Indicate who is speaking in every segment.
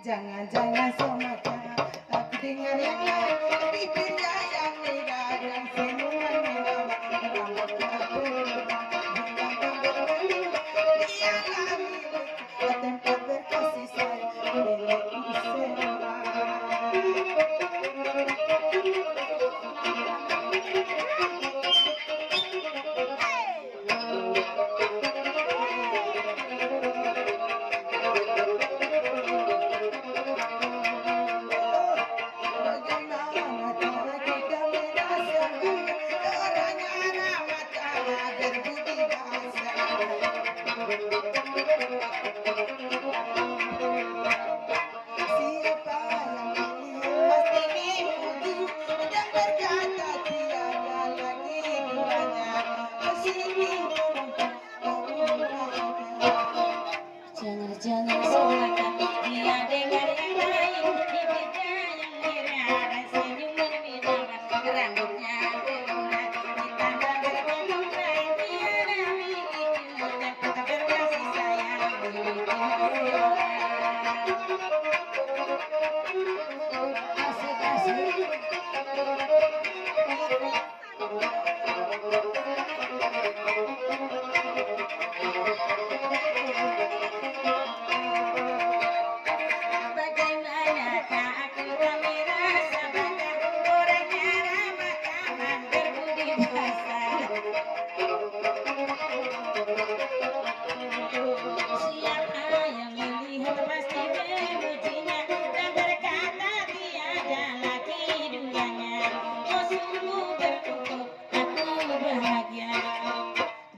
Speaker 1: Jangan-jangan semata aku dengar yang lain, bibirnya yang merah dan senyuman mewah, rambut aku dialah milik tempat berkasih sayang milikku semua.
Speaker 2: Jangan salahkan dia dengar yang lain, bibirnya yang merah dan senyuman mewah, rambutnya berunat ditambah berkelompokan, tiada milikku tempat berkasih sayang milikku semua.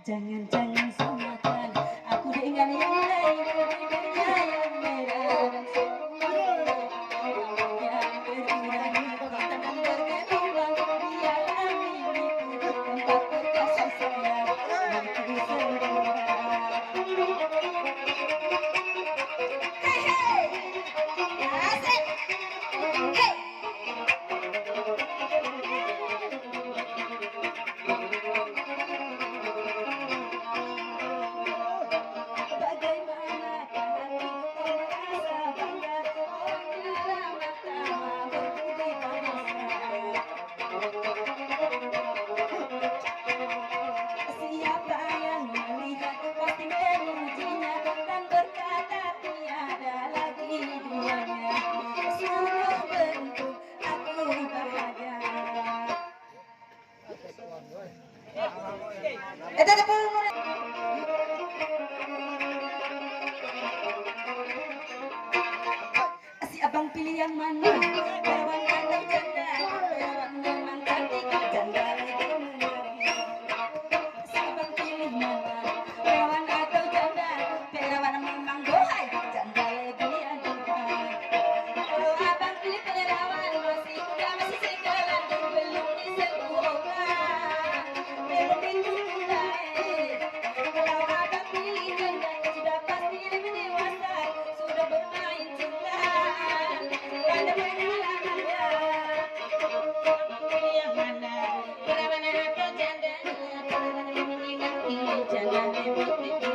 Speaker 2: Jangan-jangan samakan aku dengan yang lain, bibirnya yang merah dan senyuman yang berkurang, tangan bergelombang, dialah milikku tempat berkasih sayang milikku semua. Asik, hey. Si abang pilih yang mana? Perawan atau janda? Perawan memang cantik, janda lagi menarik. Si abang pilih mana? Perawan atau janda? Perawan memang bohai, janda lagi aduhai. Kalau abang pilih perawan, masih muda masih segalan, belum disentuh orang, belum ditulai. Kalau abang pilih janda, sudah pasti lebih dewasa, sudah bermain curang, pada pengalamannya. Pilih yang mana? Perawan atau janda? Perawan memang cantik, janda lagi